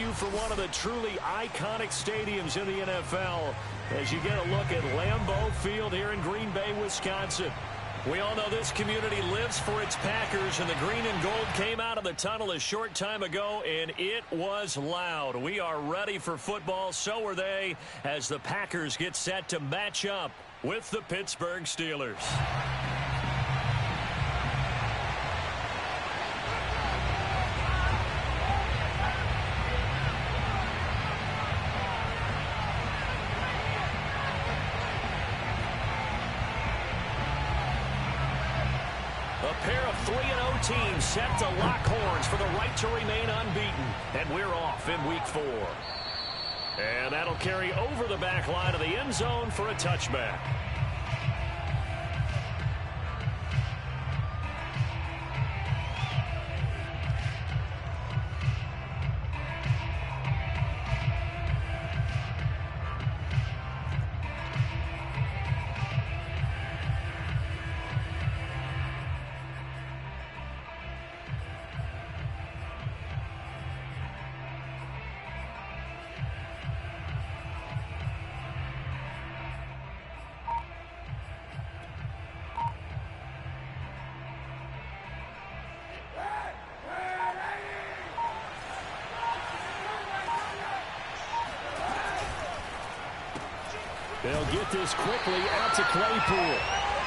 you for one of the truly iconic stadiums in the NFL as you get a look at Lambeau Field here in Green Bay, Wisconsin. We all know this community lives for its Packers, and the green and gold came out of the tunnel a short time ago, and it was loud. We are ready for football, so are they, as the Packers get set to match up with the Pittsburgh Steelers. A pair of 3-0 teams set to lock horns for the right to remain unbeaten. And we're off in week 4. And that'll carry over the back line of the end zone for a touchback. They'll get this quickly out to Claypool.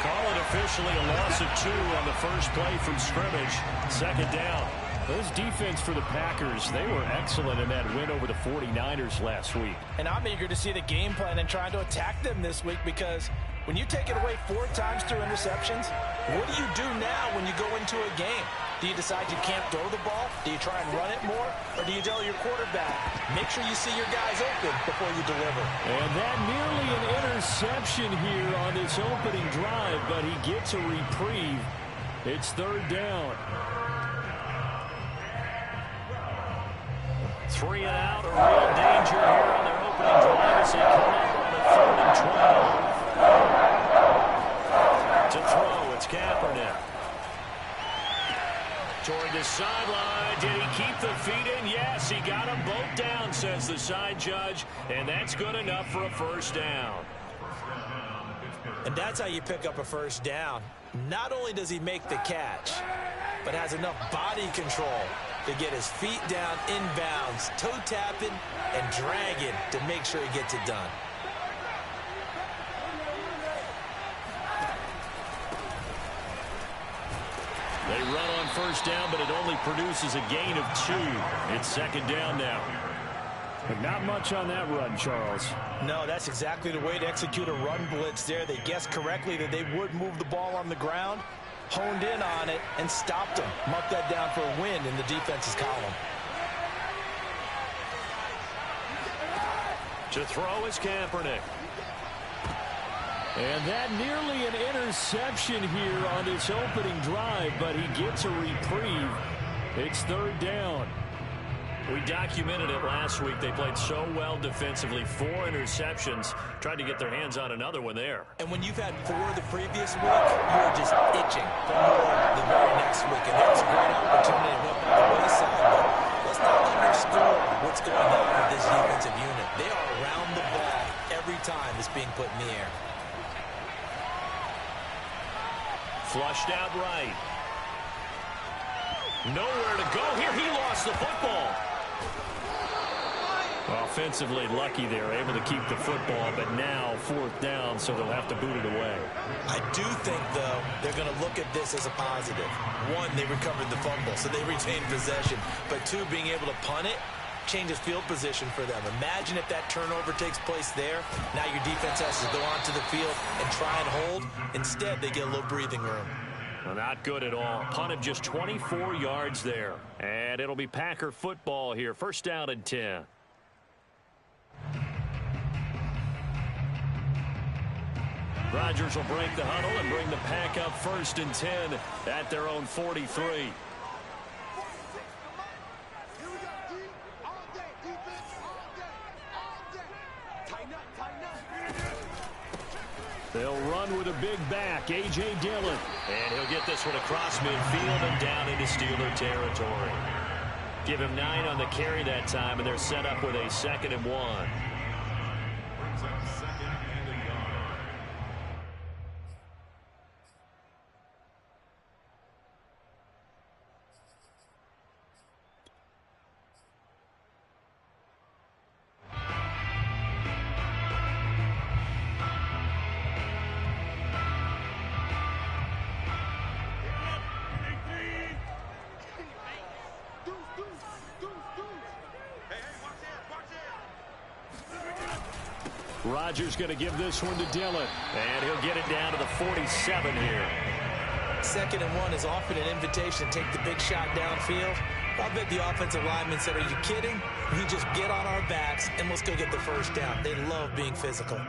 Call it officially a loss of 2 on the first play from scrimmage. Second down. Those defense for the Packers, they were excellent in that win over the 49ers last week. And I'm eager to see the game plan and trying to attack them this week, because when you take it away 4 times through interceptions, what do you do now when you go into a game? Do you decide you can't throw the ball? Do you try and run it more? Or do you tell your quarterback, make sure you see your guys open before you deliver? And that nearly an interception here on this opening drive, but he gets a reprieve. It's third down. 3 and out, a real danger here on their opening drive as they come up on the 3rd and 12. To throw, it's Kaepernick. Toward the sideline. Did he keep the feet in? Yes, he got them both down, says the side judge, and that's good enough for a first down. And that's how you pick up a first down. Not only does he make the catch, but has enough body control to get his feet down inbounds, toe tapping and dragging to make sure he gets it done. They run on first down, but it only produces a gain of 2. It's second down now. But not much on that run, Charles. No, that's exactly the way to execute a run blitz there. They guessed correctly that they would move the ball on the ground, honed in on it, and stopped them. Mark that down for a win in the defense's column. To throw is Kaepernick. And that nearly an interception here on this opening drive, but he gets a reprieve. It's third down. We documented it last week. They played so well defensively. 4 interceptions. Tried to get their hands on another one there. And when you've had 4 the previous week, you're just itching for more the very next week. And that's a great opportunity to win by the wayside. But let's not underscore what's going on with this defensive unit. They are around the ball every time it's being put in the air. Flushed out right. Nowhere to go here. He lost the football. Offensively lucky they're able to keep the football, but now 4th down, so they'll have to boot it away. I do think, though, they're going to look at this as a positive. 1, they recovered the fumble, so they retained possession. But 2, being able to punt it changes field position for them. Imagine if that turnover takes place there. Now your defense has to go onto the field and try and hold. Instead, they get a little breathing room. Well, not good at all. Punt of just 24 yards there. And it'll be Packer football here. First down and 10. Rodgers will break the huddle and bring the Pack up 1st and 10 at their own 43. They'll run with a big back, A.J. Dillon. And he'll get this one across midfield and down into Steeler territory. Give him 9 on the carry that time, and they're set up with a 2nd and 1. Rodgers going to give this one to Dillon, and he'll get it down to the 47 here. 2nd and 1 is often an invitation to take the big shot downfield. I bet the offensive lineman said, "Are you kidding? We just get on our backs and let's go get the first down." They love being physical.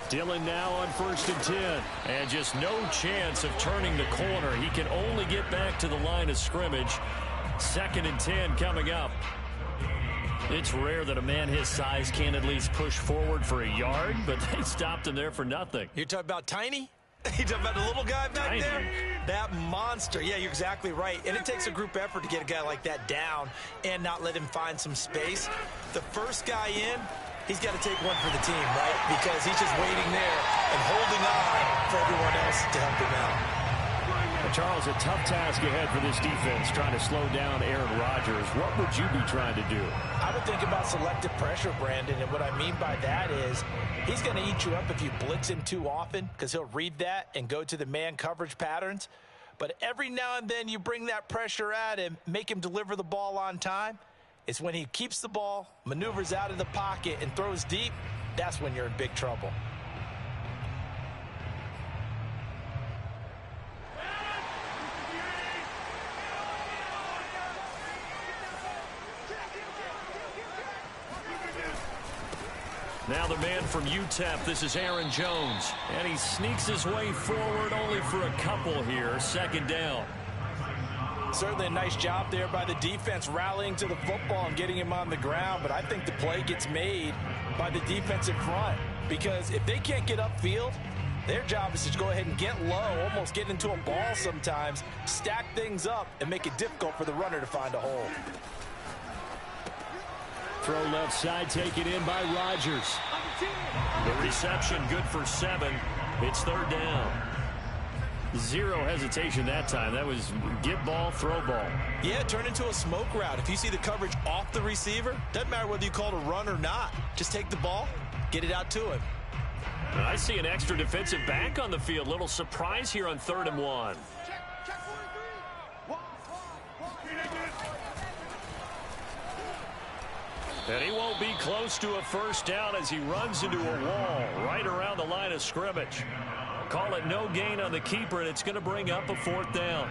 Dillon now on 1st and 10. And just no chance of turning the corner. He can only get back to the line of scrimmage. 2nd and 10 coming up. It's rare that a man his size can at least push forward for a yard, but they stopped him there for nothing. You're talking about tiny? You're talking about the little guy back there? That monster. Yeah, you're exactly right. And it takes a group effort to get a guy like that down and not let him find some space. The first guy in, he's got to take one for the team, right? Because he's just waiting there and holding on for everyone else to help him out. Well, Charles, a tough task ahead for this defense, trying to slow down Aaron Rodgers. What would you be trying to do? I would think about selective pressure, Brandon, and what I mean by that is he's going to eat you up if you blitz him too often, because he'll read that and go to the man coverage patterns. But every now and then you bring that pressure at him, make him deliver the ball on time. It's when he keeps the ball, maneuvers out of the pocket, and throws deep, that's when you're in big trouble. Now the man from UTEP, this is Aaron Jones. And he sneaks his way forward only for a couple here. 2nd down. Certainly a nice job there by the defense rallying to the football and getting him on the ground. But I think the play gets made by the defensive front. Because if they can't get upfield, their job is to go ahead and get low, almost get into a ball sometimes, stack things up, and make it difficult for the runner to find a hole. Throw left side, taken in by Rodgers. The reception good for 7. It's 3rd down. Zero hesitation that time. That was get ball, throw ball. Yeah, turn into a smoke route. If you see the coverage off the receiver, doesn't matter whether you call it a run or not. Just take the ball, get it out to him. I see an extra defensive back on the field. Little surprise here on 3rd and 1. And he won't be close to a first down as he runs into a wall right around the line of scrimmage. Call it no gain on the keeper, and it's going to bring up a 4th down.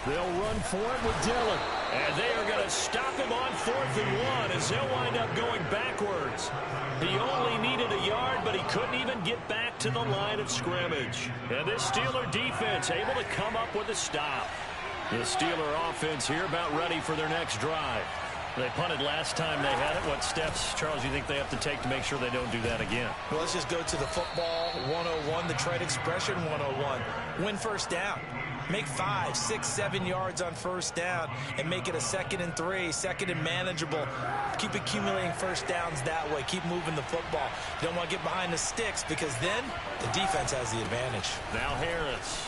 They'll run for it with Dillon. And they are going to stop him on 4th and 1 as they'll wind up going backwards. He only needed a yard, but he couldn't even get back to the line of scrimmage. And this Steeler defense able to come up with a stop. The Steeler offense here about ready for their next drive. They punted last time they had it. What steps, Charles, you think they have to take to make sure they don't do that again? Well, let's just go to the football 101, the trade expression 101. Win first down. Make 5, 6, 7 yards on first down and make it a 2nd and 3, 2nd and manageable. Keep accumulating first downs that way. Keep moving the football. You don't want to get behind the sticks because then the defense has the advantage. Now Harris.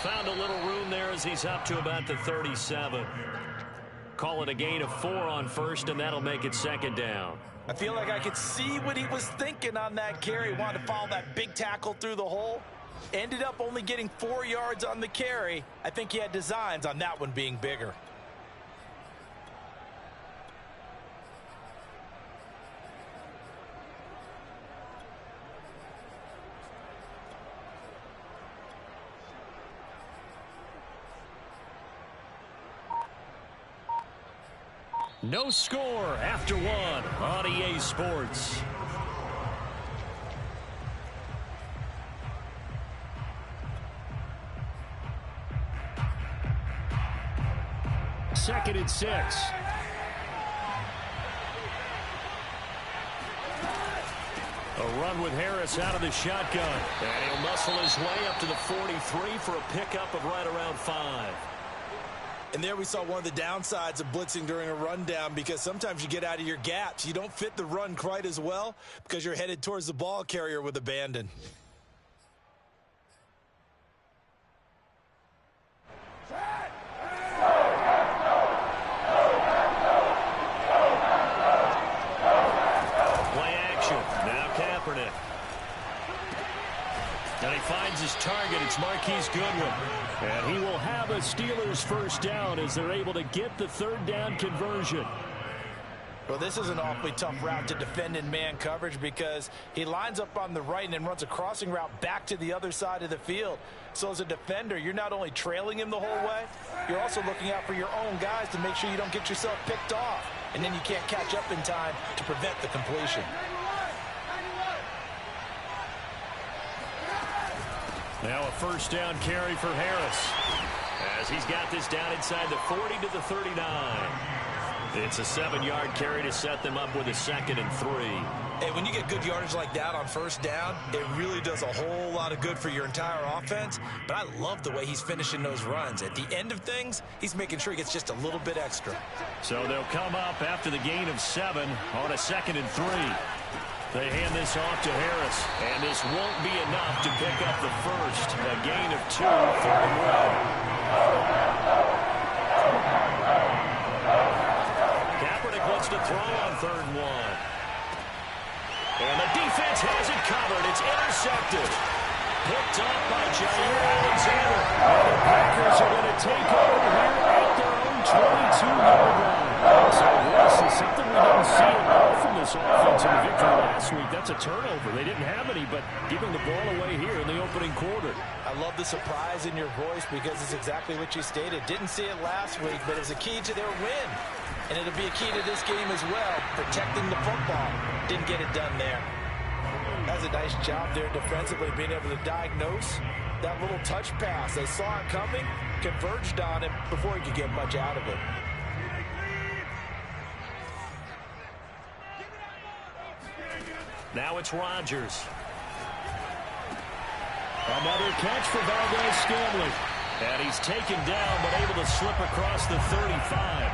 Found a little room there as he's up to about the 37. Call it a gain of 4 on first, and that'll make it 2nd down. I feel like I could see what he was thinking on that carry. Wanted to follow that big tackle through the hole. Ended up only getting 4 yards on the carry. I think he had designs on that one being bigger. No score after one on EA Sports. Second and 6. A run with Harris out of the shotgun. And he'll muscle his way up to the 43 for a pickup of right around 5. And there we saw one of the downsides of blitzing during a rundown, because sometimes you get out of your gaps. You don't fit the run quite as well because you're headed towards the ball carrier with abandon. And he finds his target. It's Marquise Goodwin. And he will have a Steelers first down as they're able to get the third down conversion. Well, this is an awfully tough route to defend in man coverage, because he lines up on the right and then runs a crossing route back to the other side of the field. So as a defender, you're not only trailing him the whole way, you're also looking out for your own guys to make sure you don't get yourself picked off. And then you can't catch up in time to prevent the completion. Now a first down carry for Harris, as he's got this down inside the 40 to the 39. It's a 7-yard carry to set them up with a 2nd and 3. Hey, when you get good yardage like that on first down, it really does a whole lot of good for your entire offense. But I love the way he's finishing those runs. At the end of things, he's making sure he gets just a little bit extra. So they'll come up after the gain of 7 on a 2nd and 3. They hand this off to Harris, and this won't be enough to pick up the first. A gain of 2 for the win. Kaepernick wants to throw on 3rd and 1. And the defense has it covered. It's intercepted. Picked up by Jair Alexander. And the Packers are going to take over here at their own 22-yard line. So this is something we didn't see at all from this offense in the victory last week. That's a turnover. They didn't have any, but giving the ball away here in the opening quarter. I love the surprise in your voice, because it's exactly what you stated. Didn't see it last week, but it's a key to their win. And it'll be a key to this game as well, protecting the football. Didn't get it done there. That's a nice job there defensively, being able to diagnose that little touch pass. They saw it coming, converged on him before he could get much out of it. Now it's Rodgers. Another catch for Valdez-Scantling. And he's taken down, but able to slip across the 35.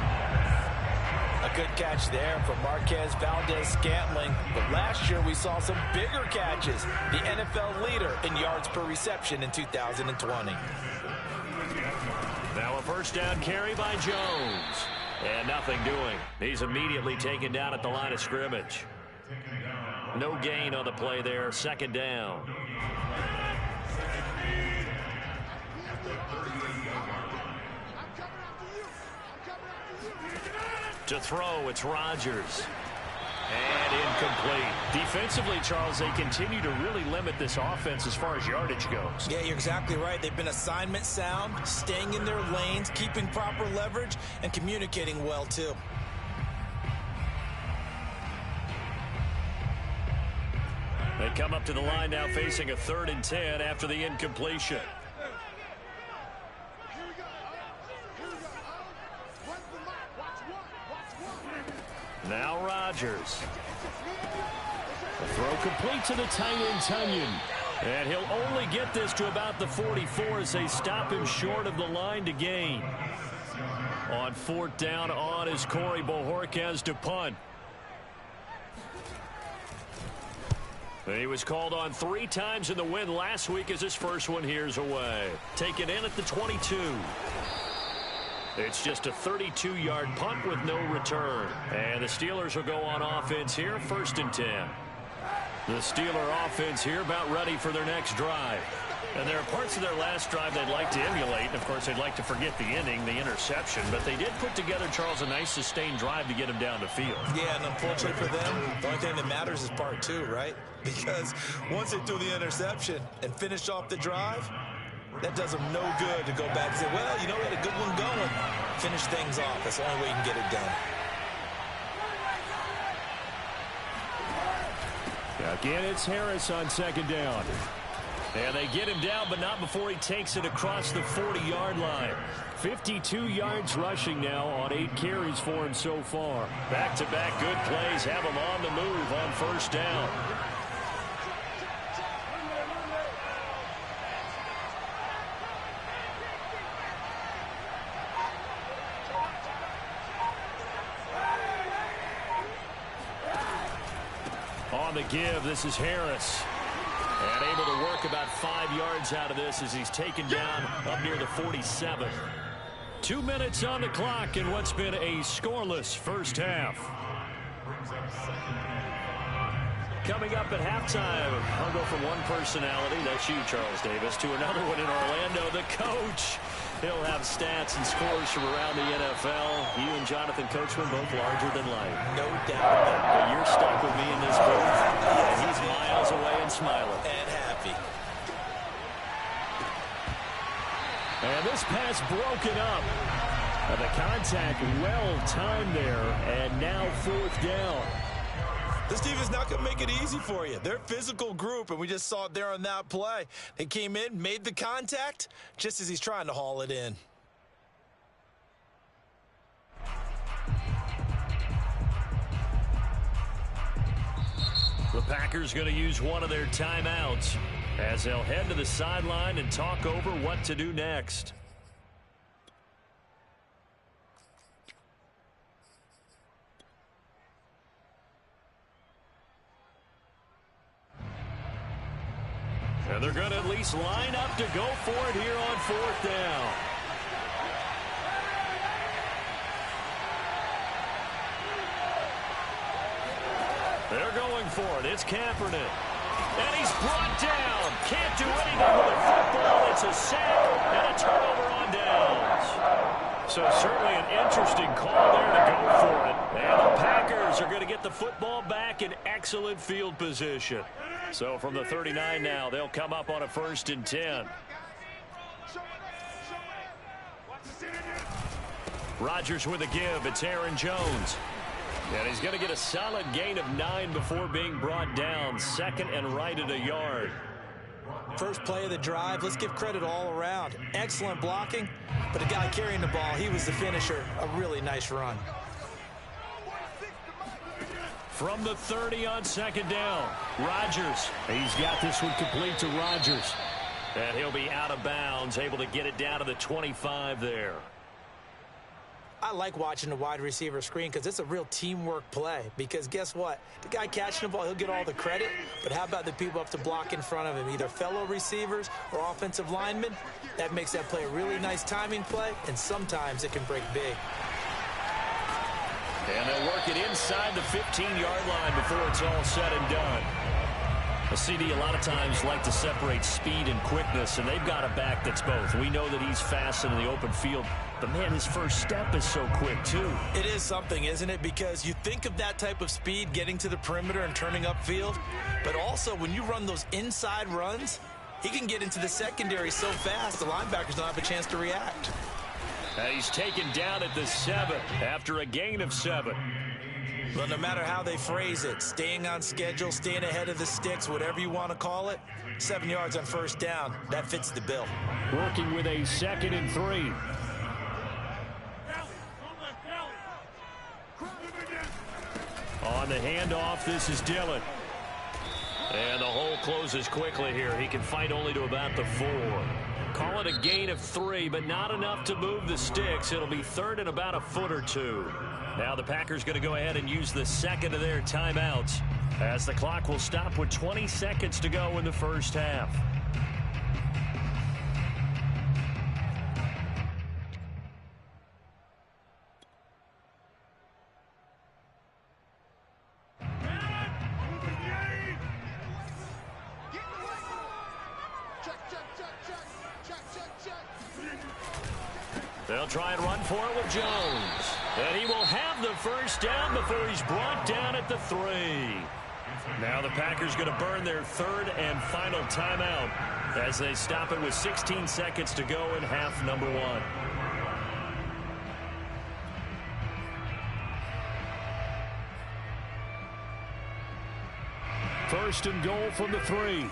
A good catch there from Marquez Valdez-Scantling. But last year we saw some bigger catches. The NFL leader in yards per reception in 2020. Now a first down carry by Jones. And nothing doing. He's immediately taken down at the line of scrimmage. No gain on the play there. 2nd down. To throw, it's Rodgers. And incomplete. Defensively, Charles, they continue to really limit this offense as far as yardage goes. Yeah, you're exactly right. They've been assignment sound, staying in their lanes, keeping proper leverage, and communicating well, too. They come up to the line now facing a 3rd and 10 after the incompletion. Now Rodgers. The throw complete to the tight end, Tunyon. And he'll only get this to about the 44 as they stop him short of the line to gain. On 4th down on is Corey Bojorquez to punt. He was called on 3 times in the win last week as his first one here's away. Taken in at the 22. It's just a 32-yard punt with no return. And the Steelers will go on offense here, 1st and 10. The Steeler offense here about ready for their next drive. And there are parts of their last drive they'd like to emulate. And, of course, they'd like to forget the inning, the interception. But they did put together, Charles, a nice sustained drive to get him down the field. Yeah, and unfortunately for them, the only thing that matters is part 2, right? Because once they threw the interception and finished off the drive, that does them no good to go back and say, well, you know, we had a good one going. Finish things off. That's the only way you can get it done. Again, it's Harris on second down. And they get him down, but not before he takes it across the 40-yard line. 52 yards rushing now on 8 carries for him so far. Back-to-back good plays have him on the move on first down. On the give, this is Harris. And able to work about 5 yards out of this as he's taken down up near the 47. 2 minutes on the clock in what's been a scoreless first half. Coming up at halftime, I'll go from one personality, that's you, Charles Davis, to another one in Orlando, the coach. He'll have stats and scores from around the NFL. You and Jonathan Coachman both larger than life. No doubt about it. But you're stuck with me in this booth. And he's miles away and smiling. And happy. And this pass broken up. And the contact well timed there. And now fourth down. This defense is not going to make it easy for you. They're a physical group, and we just saw it there on that play. They came in, made the contact, just as he's trying to haul it in. The Packers going to use one of their timeouts as they'll head to the sideline and talk over what to do next. And they're going to at least line up to go for it here on fourth down. They're going for it. It's Kaepernick. And he's brought down. Can't do anything with the football. It's a sack and a turnover on downs. So certainly an interesting call there to go for it. And the Packers are going to get the football back in excellent field position. So from the 39 now, they'll come up on a 1st and 10. Rodgers with a give. It's Aaron Jones. And he's going to get a solid gain of 9 before being brought down. 2nd and right at a yard. First play of the drive, let's give credit all around. Excellent blocking, but the guy carrying the ball, he was the finisher. A really nice run. From the 30 on 2nd down, Rodgers. He's got this one complete to Rodgers. And he'll be out of bounds, able to get it down to the 25 there. I like watching the wide receiver screen because it's a real teamwork play. Because guess what? The guy catching the ball, he'll get all the credit. But how about the people up to block in front of him, either fellow receivers or offensive linemen? That makes that play a really nice timing play, and sometimes it can break big. And they'll work it inside the 15-yard line before it's all said and done. A CD a lot of times like to separate speed and quickness, and they've got a back that's both. We know that he's fast in the open field, but man, his first step is so quick too. It is something, isn't it? Because you think of that type of speed getting to the perimeter and turning upfield, but also when you run those inside runs, he can get into the secondary so fast the linebackers don't have a chance to react. And he's taken down at the 7 after a gain of 7. But no matter how they phrase it, staying on schedule, staying ahead of the sticks, whatever you want to call it, 7 yards on first down, that fits the bill. Working with a 2nd and 3. On the handoff, this is Dillon. And the hole closes quickly here. He can fight only to about the 4. Call it a gain of 3, but not enough to move the sticks. It'll be 3rd and about a foot or 2. Now the Packers going to go ahead and use the 2nd of their timeouts as the clock will stop with 20 seconds to go in the first half. They'll try and run for it with Jones. And he will have the first down before he's brought down at the 3. Now the Packers going to burn their 3rd and final timeout as they stop it with 16 seconds to go in half number 1. First and goal from the 3.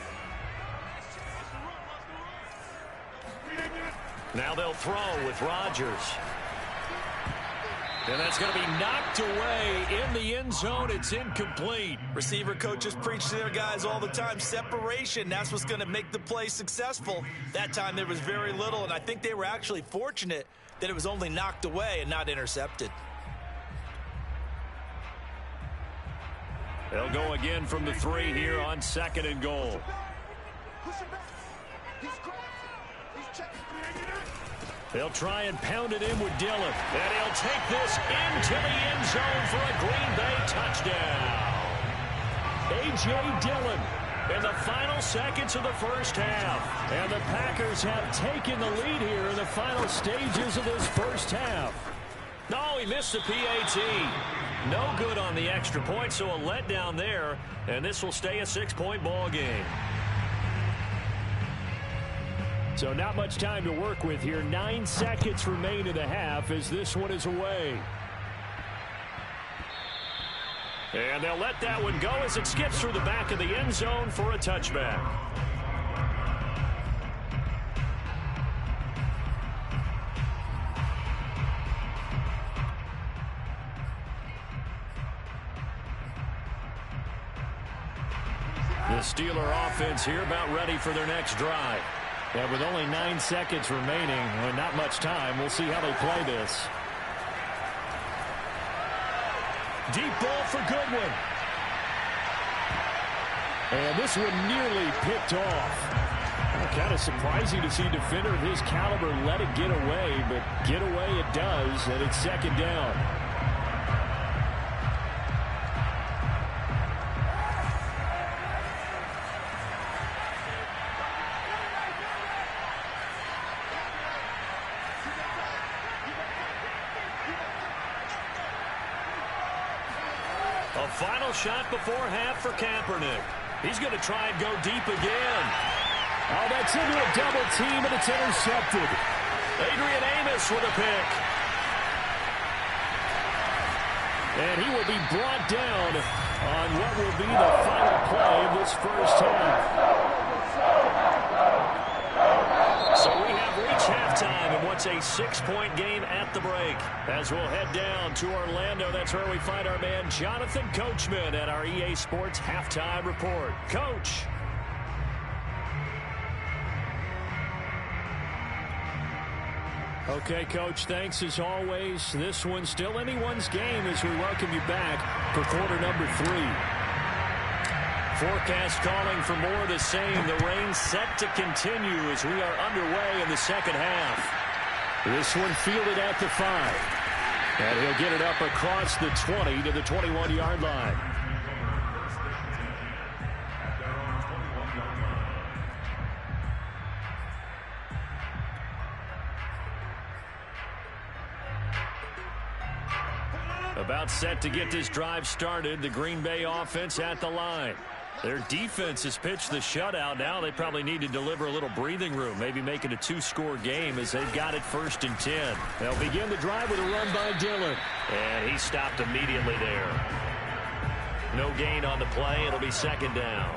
Now they'll throw with Rodgers. And that's going to be knocked away in the end zone. It's incomplete. Receiver coaches preach to their guys all the time. Separation, that's what's going to make the play successful. That time there was very little, and I think they were actually fortunate that it was only knocked away and not intercepted. They'll go again from the 3 here on second and goal. They'll try and pound it in with Dillon. And he'll take this into the end zone for a Green Bay touchdown. A.J. Dillon in the final seconds of the first half. And the Packers have taken the lead here in the final stages of this first half. No, he missed the PAT. No good on the extra point, so a letdown there. And this will stay a 6-point ball game. So not much time to work with here. 9 seconds remain in the half as this one is away. And they'll let that one go as it skips through the back of the end zone for a touchback. The Steeler offense here about ready for their next drive. And with only 9 seconds remaining and not much time, we'll see how they play this. Deep ball for Goodwin. And this one nearly picked off. Kind of surprising to see a defender of his caliber let it get away, but get away it does, and it's second down. A final shot before half for Kaepernick. He's going to try and go deep again. Oh, that's into a double team, and it's intercepted. Adrian Amos with a pick. And he will be brought down on what will be the final play of this first half. So we have reached halftime in what's a 6-point game at the break. As we'll head down to Orlando, that's where we find our man Jonathan Coachman at our EA Sports Halftime Report. Coach. Okay, Coach, thanks as always. This one's still anyone's game as we welcome you back for quarter number 3. Forecast calling for more of the same. The rain set to continue as we are underway in the second half. This one fielded at the 5. And he'll get it up across the 20 to the 21-yard line. About set to get this drive started. The Green Bay offense at the line. Their defense has pitched the shutout. Now they probably need to deliver a little breathing room, maybe make it a 2-score game as they've got it 1st and 10. They'll begin the drive with a run by Dillon. And he stopped immediately there. No gain on the play. It'll be second down.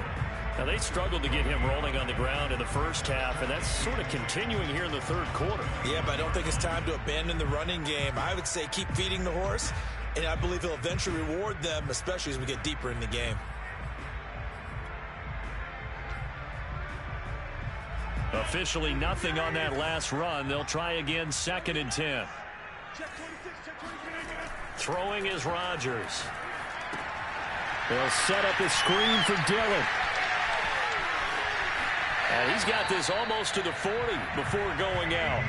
Now, they struggled to get him rolling on the ground in the first half, and that's sort of continuing here in the third quarter. Yeah, but I don't think it's time to abandon the running game. I would say keep feeding the horse, and I believe he'll eventually reward them, especially as we get deeper in the game. Officially nothing on that last run. They'll try again 2nd and 10. Throwing is Rodgers. They'll set up a screen for Dillon. And he's got this almost to the 40 before going out.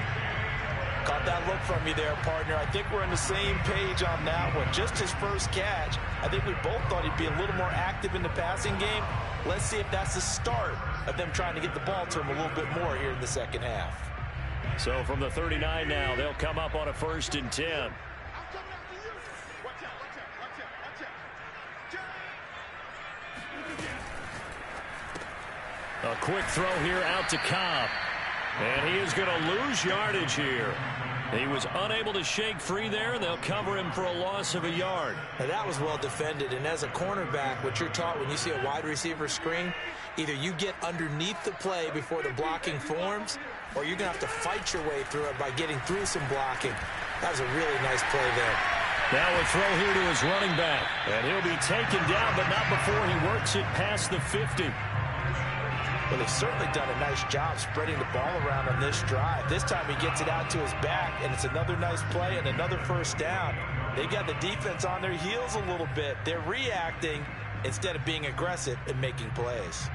Caught that look from you there, partner. I think we're on the same page on that one. Just his first catch. I think we both thought he'd be a little more active in the passing game. Let's see if that's the start of them trying to get the ball to him a little bit more here in the second half. So from the 39 now, they'll come up on a 1st and 10. A quick throw here out to Cobb. And he is going to lose yardage here. He was unable to shake free there. They'll cover him for a loss of a yard. Now that was well defended, and as a cornerback, what you're taught when you see a wide receiver screen, either you get underneath the play before the blocking forms, or you're going to have to fight your way through it by getting through some blocking. That was a really nice play there. Now a throw here to his running back, and he'll be taken down, but not before he works it past the 50. Well, they've certainly done a nice job spreading the ball around on this drive. This time he gets it out to his back, and it's another nice play and another first down. They've got the defense on their heels a little bit. They're reacting instead of being aggressive and making plays.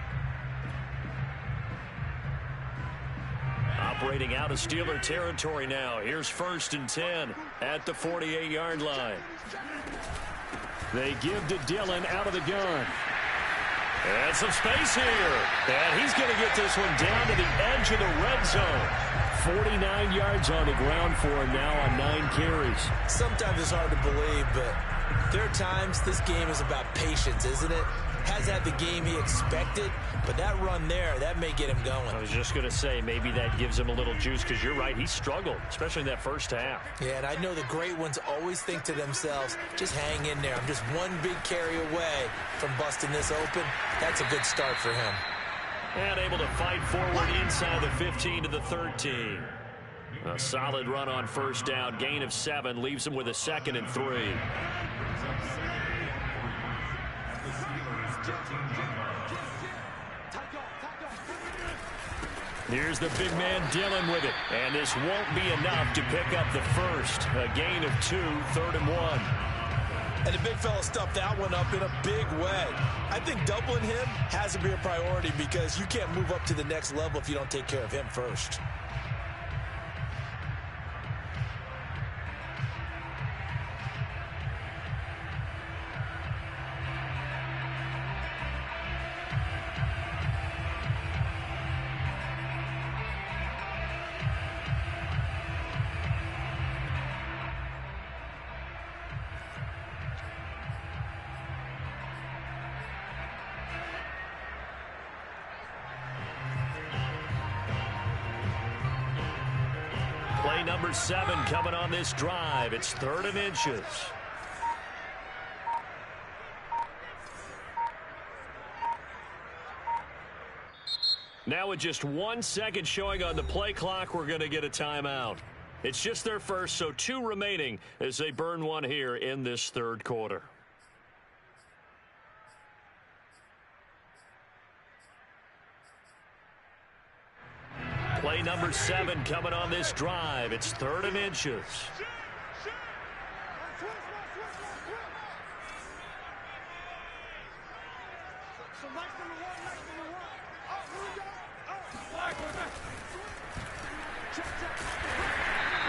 Operating out of Steeler territory now. Here's 1st and 10 at the 48-yard line. They give to Dillon out of the gun. And some space here. And he's going to get this one down to the edge of the red zone. 49 yards on the ground for him now on 9 carries. Sometimes it's hard to believe, but there are times this game is about patience, isn't it? Hasn't had the game he expected, but that run there, that may get him going. I was just going to say, maybe that gives him a little juice, because you're right, he struggled, especially in that first half. Yeah, and I know the great ones always think to themselves, just hang in there. I'm just one big carry away from busting this open. That's a good start for him. And able to fight forward inside the 15 to the 13. A solid run on first down, gain of 7, leaves him with a 2nd and 3. Here's the big man Dillon with it, and this won't be enough to pick up the first. A gain of 2, 3rd and 1. And the big fella stuffed that one up in a big way. I think doubling him has to be a priority, because you can't move up to the next level if you don't take care of him first. Play number 7 coming on this drive. It's 3rd and inches. Now with just 1 second showing on the play clock, we're going to get a timeout. It's just their first, so 2 remaining as they burn one here in this 3rd quarter. Play number 7 coming on this drive. It's 3rd and inches.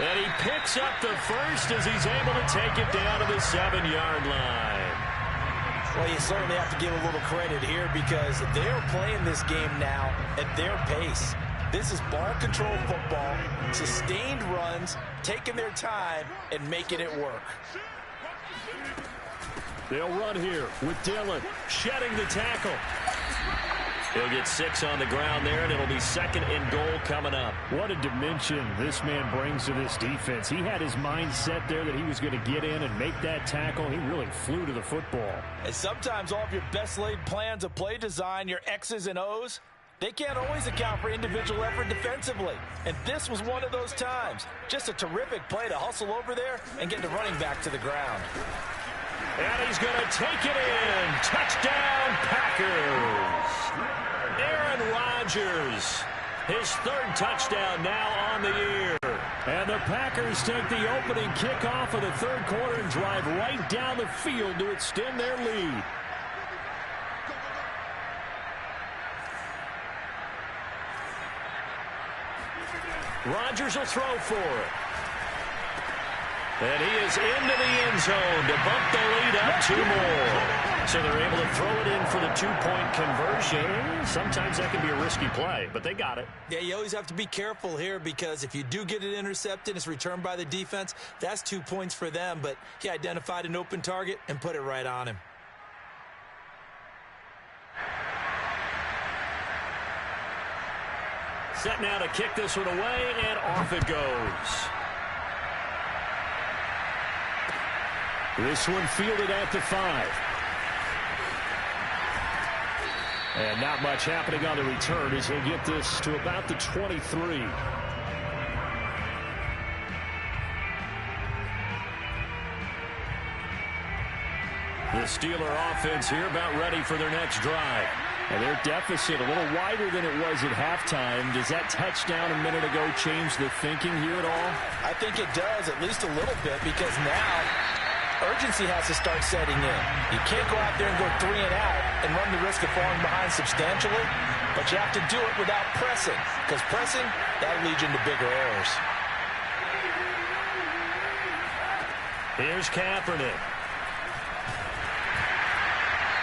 And he picks up the first as he's able to take it down to the 7-yard line. Well, you certainly have to give a little credit here, because they're playing this game now at their pace. This is ball control football, sustained runs, taking their time, and making it work. They'll run here with Dillon, shedding the tackle. He'll get 6 on the ground there, and it'll be 2nd and goal coming up. What a dimension this man brings to this defense. He had his mind set there that he was going to get in and make that tackle. He really flew to the football. And sometimes all of your best laid plans of play design, your X's and O's, they can't always account for individual effort defensively. And this was one of those times. Just a terrific play to hustle over there and get the running back to the ground. And he's going to take it in. Touchdown, Packers. Aaron Rodgers, his 3rd touchdown now on the year. And the Packers take the opening kickoff of the 3rd quarter and drive right down the field to extend their lead. Rodgers will throw for it. And he is into the end zone to bump the lead up 2 more. So they're able to throw it in for the 2-point conversion. Sometimes that can be a risky play, but they got it. Yeah, you always have to be careful here, because if you do get it intercepted, it's returned by the defense, that's 2 points for them. But he identified an open target and put it right on him. Set now to kick this one away, and off it goes. This one fielded at the 5. And not much happening on the return as he'll get this to about the 23. The Steeler offense here about ready for their next drive. And their deficit a little wider than it was at halftime. Does that touchdown a minute ago change the thinking here at all? I think it does, at least a little bit, because now urgency has to start setting in. You can't go out there and go 3 and out and run the risk of falling behind substantially, but you have to do it without pressing, because pressing, that'll lead you into bigger errors. Here's Kaepernick.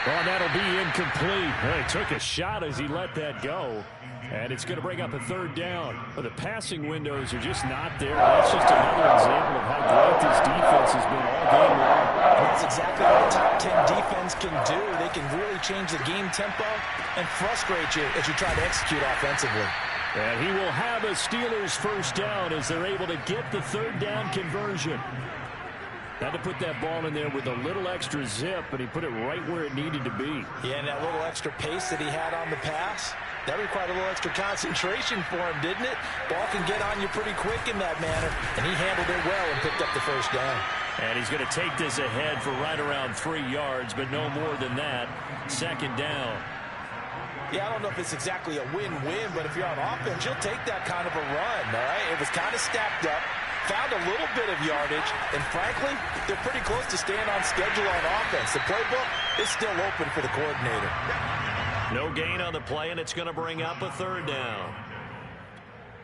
Oh, that'll be incomplete. Well, he took a shot as he let that go. And it's going to bring up a 3rd down. But the passing windows are just not there. That's just another example of how great this defense has been all game long. And that's exactly what a top 10 defense can do. They can really change the game tempo and frustrate you as you try to execute offensively. And he will have a Steelers 1st down as they're able to get the 3rd down conversion. Had to put that ball in there with a little extra zip, but he put it right where it needed to be. Yeah, and that little extra pace that he had on the pass, that required a little extra concentration for him, didn't it? Ball can get on you pretty quick in that manner, and he handled it well and picked up the 1st down. And he's going to take this ahead for right around 3 yards, but no more than that. 2nd down. Yeah, I don't know if it's exactly a win-win, but if you're on offense, you'll take that kind of a run, all right? It was kind of stacked up. Found a little bit of yardage, and frankly, they're pretty close to staying on schedule on offense. The playbook is still open for the coordinator. No gain on the play, and it's going to bring up a 3rd down.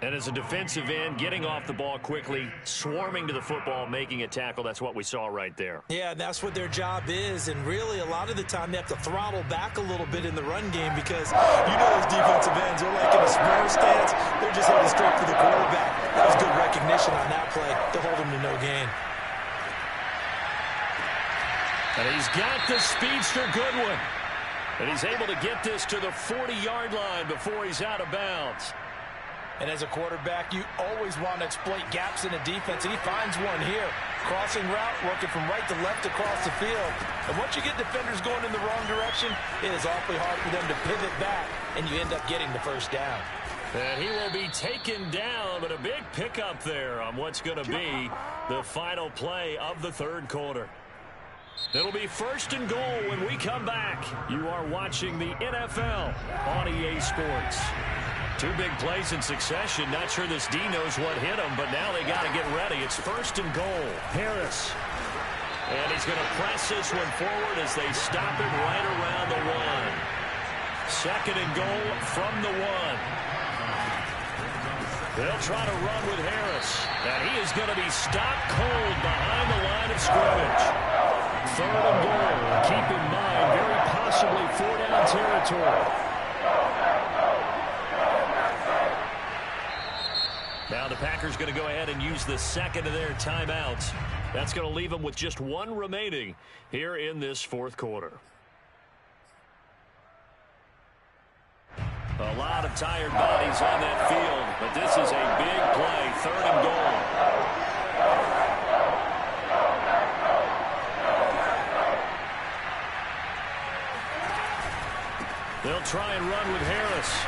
And as a defensive end, getting off the ball quickly, swarming to the football, making a tackle, that's what we saw right there. Yeah, that's what their job is, and really a lot of the time they have to throttle back a little bit in the run game because you know those defensive ends, they're like in a spur stance, they're just heading straight for the quarterback. That was good recognition on that play to hold him to no gain. And he's got the speedster Goodwin. And he's able to get this to the 40-yard line before he's out of bounds. And as a quarterback, you always want to exploit gaps in a defense, and he finds one here. Crossing route, working from right to left across the field. And once you get defenders going in the wrong direction, it is awfully hard for them to pivot back, and you end up getting the 1st down. And he will be taken down, but a big pickup there on what's going to be the final play of the 3rd quarter. It'll be 1st and goal when we come back. You are watching the NFL on EA Sports. 2 big plays in succession. Not sure this D knows what hit him, but now they got to get ready. It's 1st and goal. Harris. And he's going to press this one forward as they stop it right around the 1. 2nd and goal from the 1. They'll try to run with Harris. And he is going to be stopped cold behind the line of scrimmage. 3rd and goal. Keep in mind, very possibly 4-down territory. Now the Packers going to go ahead and use the 2nd of their timeouts. That's going to leave them with just 1 remaining here in this 4th quarter. A lot of tired bodies on that field, but this is a big play. 3rd and goal. They'll try and run with Harris.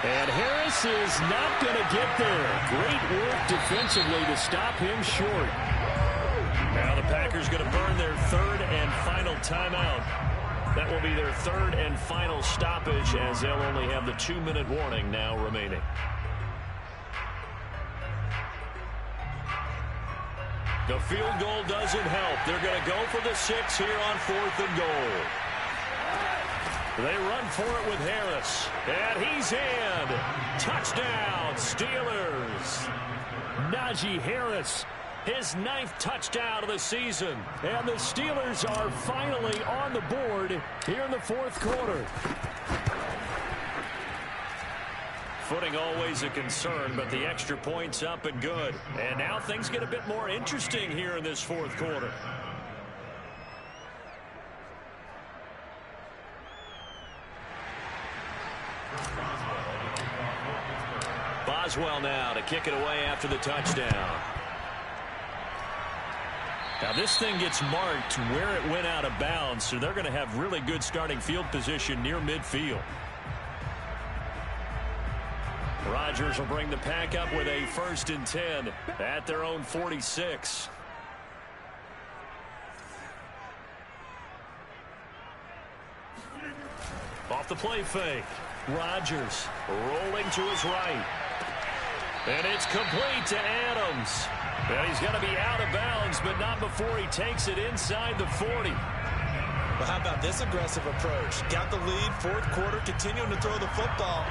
And Harris is not going to get there. Great work defensively to stop him short. Now the Packers going to burn their 3rd and final timeout. That will be their 3rd and final stoppage as they'll only have the 2-minute warning now remaining. The field goal doesn't help. They're going to go for the 6 here on 4th and goal. They run for it with Harris. And he's in. Touchdown, Steelers. Najee Harris, his 9th touchdown of the season. And the Steelers are finally on the board here in the 4th quarter. Footing always a concern, but the extra point's up and good. And now things get a bit more interesting here in this 4th quarter. Boswell now to kick it away after the touchdown. Now this thing gets marked where it went out of bounds, so they're going to have really good starting field position near midfield. Rodgers will bring the pack up with a 1st and 10 at their own 46. Off the play fake. Rodgers rolling to his right. And it's complete to Adams. And he's going to be out of bounds, but not before he takes it inside the 40. Well, how about this aggressive approach? Got the lead, 4th quarter, continuing to throw the football.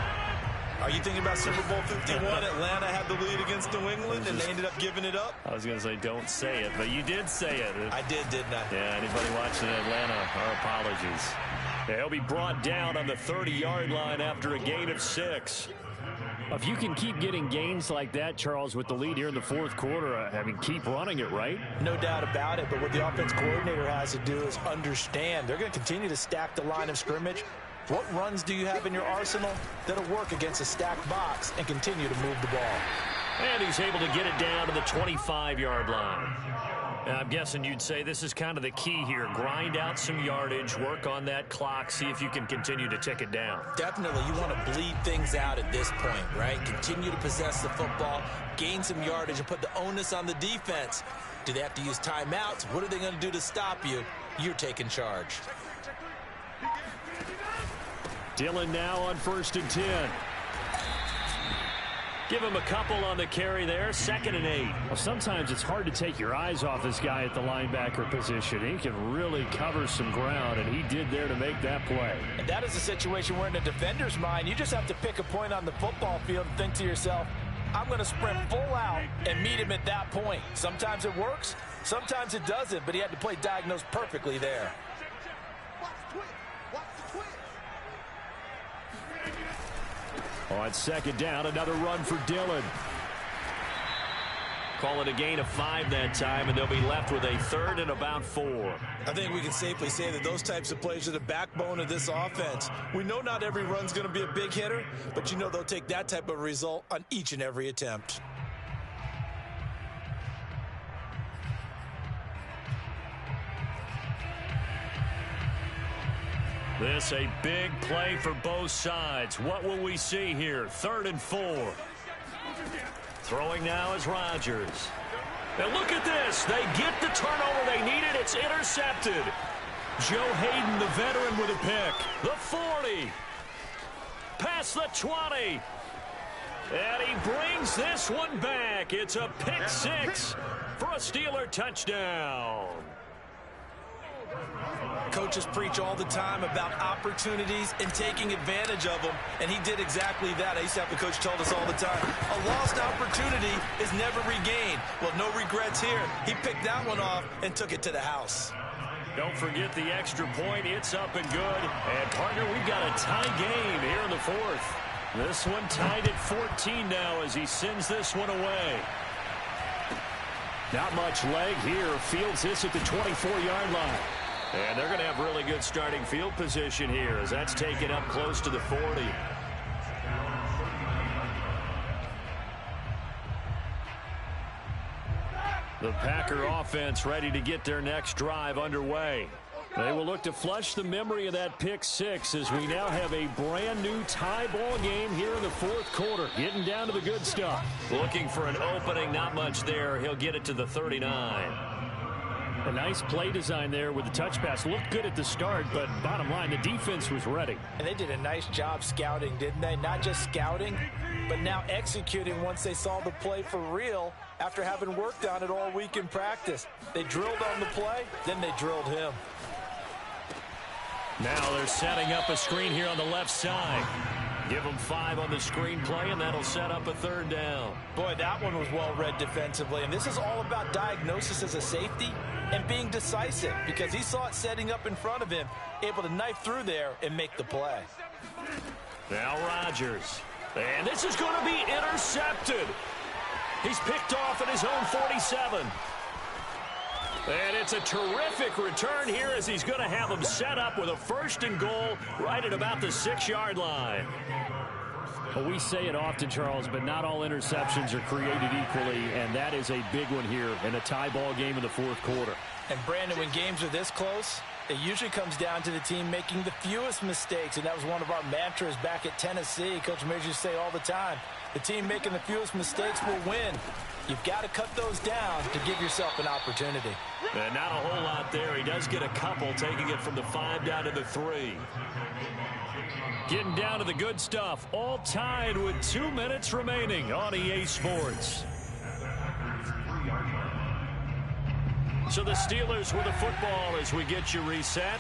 Are you thinking about Super Bowl 51? Atlanta had the lead against New England, and they ended up giving it up? I was going to say don't say it, but you did say it. I did, didn't I? Yeah, anybody watching Atlanta, our apologies. Yeah, he'll be brought down on the 30-yard line after a gain of 6. If you can keep getting gains like that, Charles, with the lead here in the 4th quarter, I mean, keep running it, right? No doubt about it, but what the offense coordinator has to do is understand. They're going to continue to stack the line of scrimmage. What runs do you have in your arsenal that'll work against a stacked box and continue to move the ball? And he's able to get it down to the 25-yard line. And I'm guessing you'd say this is kind of the key here. Grind out some yardage, work on that clock, see if you can continue to tick it down. Definitely, you want to bleed things out at this point, right? Continue to possess the football, gain some yardage, and put the onus on the defense. Do they have to use timeouts? What are they going to do to stop you? You're taking charge. Dillon now on 1st and 10. Give him a couple on the carry there. 2nd and 8. Well, sometimes it's hard to take your eyes off this guy at the linebacker position. He can really cover some ground, and he did there to make that play. And that is a situation where in the defender's mind, you just have to pick a point on the football field and think to yourself, I'm going to sprint full out and meet him at that point. Sometimes it works, sometimes it doesn't, but he had to play diagnosed perfectly there. On 2nd down, another run for Dillon. Call it a gain of 5 that time, and they'll be left with a 3rd and about 4. I think we can safely say that those types of plays are the backbone of this offense. We know not every run's going to be a big hitter, but you know they'll take that type of result on each and every attempt. This a big play for both sides. What will we see here? 3rd and 4. Throwing now is Rodgers. And look at this. They get the turnover they needed. It's intercepted. Joe Hayden, the veteran, with a pick. The 40. Past the 20. And he brings this one back. It's a pick 6 for a Steeler touchdown. Coaches preach all the time about opportunities and taking advantage of them, and he did exactly that. I used to have the coach told us all the time, a lost opportunity is never regained. Well, no regrets here. He picked that one off and took it to the house. Don't forget the extra point. It's up and good. And, partner, we've got a tie game here in the 4th. This one tied at 14 now as he sends this one away. Not much leg here. Fields this at the 24-yard line. And they're going to have really good starting field position here as that's taken up close to the 40. The Packer offense ready to get their next drive underway. They will look to flush the memory of that pick 6 as we now have a brand new tie ball game here in the 4th quarter. Getting down to the good stuff. Looking for an opening, not much there. He'll get it to the 39. A nice play design there with the touch pass. Looked good at the start, but bottom line, the defense was ready. And they did a nice job scouting, didn't they? Not just scouting, but now executing once they saw the play for real after having worked on it all week in practice. They drilled on the play, then they drilled him. Now they're setting up a screen here on the left side. Give them 5 on the screen play, and that'll set up a 3rd down. Boy, that one was well read defensively. And this is all about diagnosis as a safety and being decisive because he saw it setting up in front of him, able to knife through there and make the play. Now Rodgers. And this is going to be intercepted. He's picked off at his own 47. And it's a terrific return here as he's going to have him set up with a 1st and goal right at about the 6-yard line. Well, we say it often, Charles, but not all interceptions are created equally, and that is a big one here in a tie ball game in the fourth quarter. And, Brandon, when games are this close, it usually comes down to the team making the fewest mistakes, and that was one of our mantras back at Tennessee. Coach Major used to say all the time, the team making the fewest mistakes will win. You've got to cut those down to give yourself an opportunity. And not a whole lot there. He does get a couple, taking it from the 5 down to the 3. Getting down to the good stuff, all tied with 2 minutes remaining on EA Sports. So the Steelers with the football as we get you reset.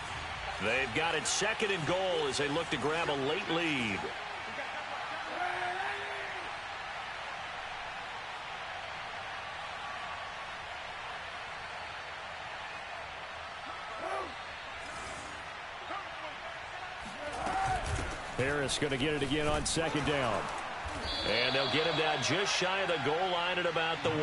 They've got it 2nd and goal as they look to grab a late lead. Harris going to get it again on 2nd down. And they'll get him down just shy of the goal line at about the 1.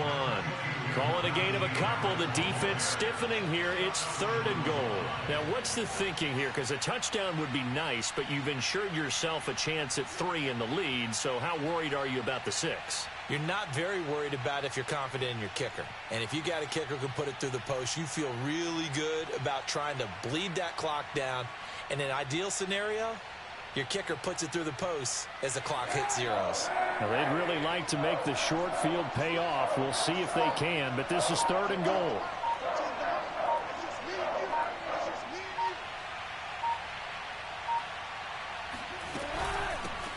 Calling a gain of a couple. The defense stiffening here. It's 3rd and goal. Now, what's the thinking here? Because a touchdown would be nice, but you've ensured yourself a chance at 3 in the lead. So how worried are you about the 6? You're not very worried about if you're confident in your kicker. And if you got a kicker who can put it through the post, you feel really good about trying to bleed that clock down. In an ideal scenario, your kicker puts it through the post as the clock hits zeros. Now, they'd really like to make the short field pay off. We'll see if they can, but this is 3rd and goal.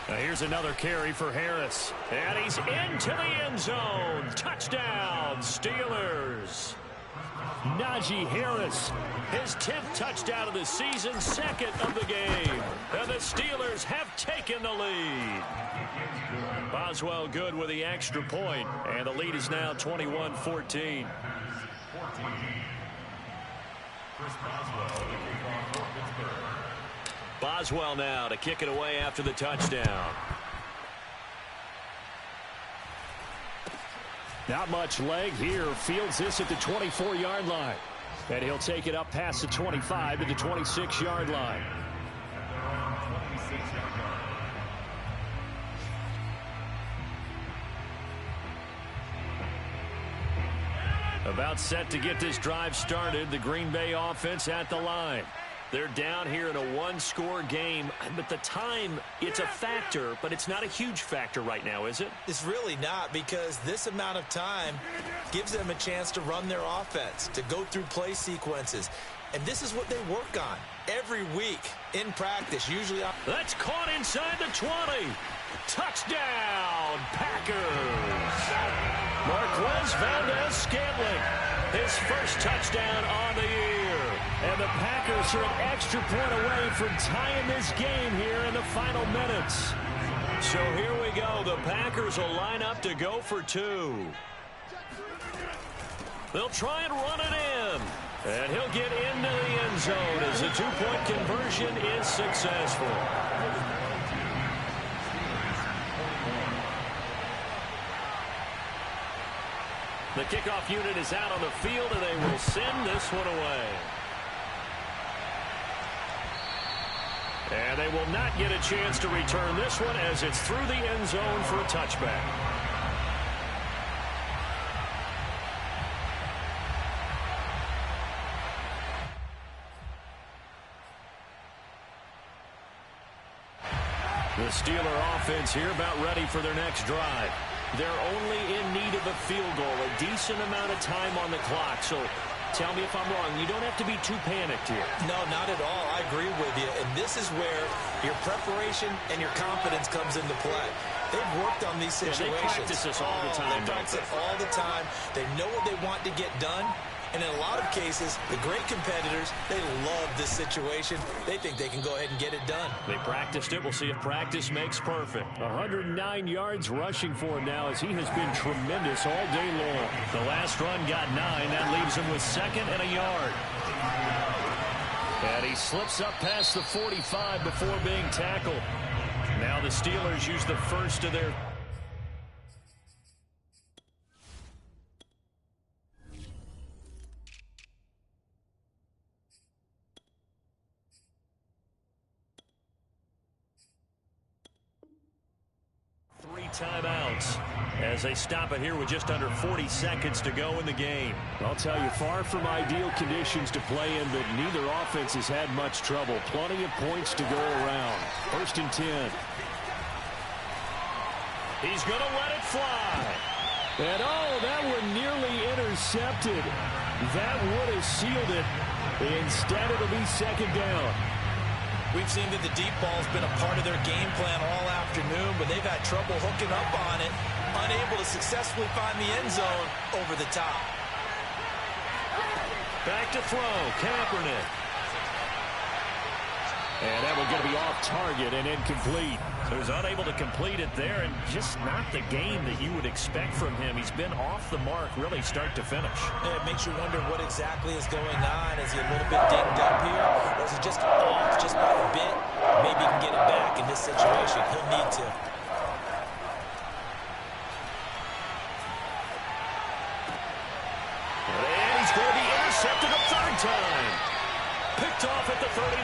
Now here's another carry for Harris. And he's into the end zone. Touchdown, Steelers. Najee Harris, his 10th touchdown of the season, 2nd of the game. And the Steelers have taken the lead. Boswell good with the extra point, and the lead is now 21-14. Boswell now to kick it away after the touchdown. Not much leg here. Fields this at the 24-yard line. And he'll take it up past the 25 to the 26-yard line. About set to get this drive started. The Green Bay offense at the line. They're down here in a one-score game, but the time, it's a factor, but it's not a huge factor right now, is it? It's really not, because this amount of time gives them a chance to run their offense, to go through play sequences. And this is what they work on every week in practice, usually. That's caught inside the 20. Touchdown, Packers. Marquez Valdez-Scantling, his first touchdown on the year. And the Packers are an extra point away from tying this game here in the final minutes. So here we go. The Packers will line up to go for 2. They'll try and run it in. And he'll get into the end zone as the 2-point conversion is successful. The kickoff unit is out on the field, and they will send this one away. And they will not get a chance to return this one as it's through the end zone for a touchback. The Steeler offense here about ready for their next drive. They're only in need of a field goal, a decent amount of time on the clock. So tell me if I'm wrong. You don't have to be too panicked here. No, not at all. I agree with you. And this is where your preparation and your confidence comes into play. They've worked on these situations. Yeah, they practice this all the time. They practice it all the time. They know what they want to get done. And in a lot of cases, the great competitors, they love this situation. They think they can go ahead and get it done. They practiced it. We'll see if practice makes perfect. 109 yards rushing for him now as he has been tremendous all day long. The last run got 9. That leaves him with 2nd and a yard. And he slips up past the 45 before being tackled. Now the Steelers use the first of their... timeouts as they stop it here with just under 40 seconds to go in the game. I'll tell you, far from ideal conditions to play in, but neither offense has had much trouble. Plenty of points to go around. 1st and 10. He's going to let it fly. And oh, that one nearly intercepted. That would have sealed it. Instead, it'll be 2nd down. We've seen that the deep ball's been a part of their game plan all afternoon, but they've had trouble hooking up on it, unable to successfully find the end zone over the top. Back to throw, Kaepernick. And that one's going to be off target and incomplete. So he's unable to complete it there, and just not the game that you would expect from him. He's been off the mark, really, start to finish. Yeah, it makes you wonder what exactly is going on. Is he a little bit dinged up here, or is he just off just by a bit? Maybe he can get it back in this situation. He'll need to. And he's going to be intercepted a 3rd time. Picked off at the 39.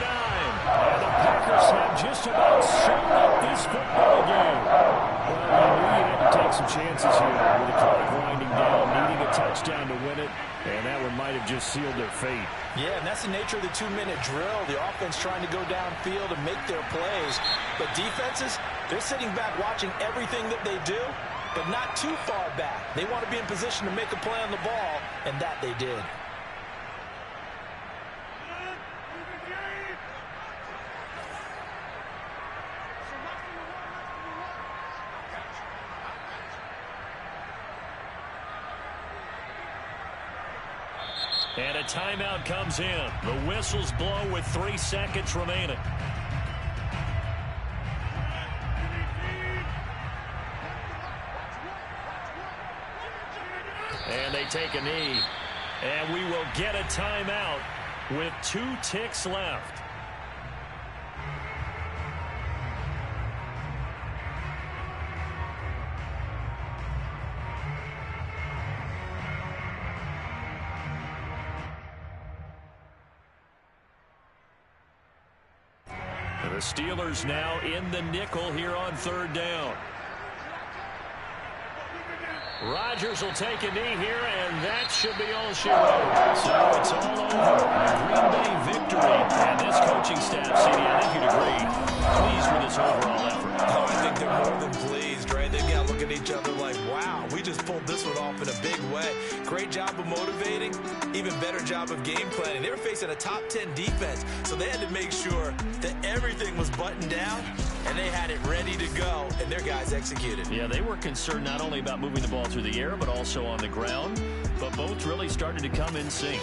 And the Packers have just about summed up this football game. Well, you knew you had to take some chances here with the clock winding down, needing a touchdown to win it, and that one might have just sealed their fate. Yeah, and that's the nature of the 2-minute drill. The offense trying to go downfield and make their plays. But defenses, they're sitting back watching everything that they do, but not too far back. They want to be in position to make a play on the ball, and that they did. And a timeout comes in. The whistles blow with 3 seconds remaining. And they take a knee. And we will get a timeout with 2 ticks left. The Steelers now in the nickel here on 3rd down. Rodgers will take a knee here, and that should be all she wrote. So it's all over. Green Bay victory. And this coaching staff, CD, I think you'd agree, pleased with this overall effort. Oh, I think they're more than pleased, right? They've got to look at each other like, wow, we just pulled this one off in a big way. Great job of motivating, even better job of game planning. They were facing a top 10 defense, so they had to make sure that everything was buttoned down, and they had it ready to go, and their guys executed. Yeah, they were concerned not only about moving the ball through the air, but also on the ground, but both really started to come in sync.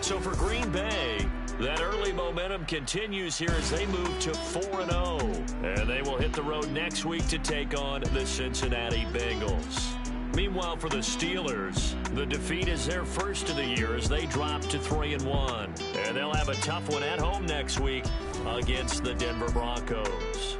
So for Green Bay, that early momentum continues here as they move to 4-0. And they will hit the road next week to take on the Cincinnati Bengals. Meanwhile, for the Steelers, the defeat is their first of the year as they drop to 3-1. And they'll have a tough one at home next week against the Denver Broncos.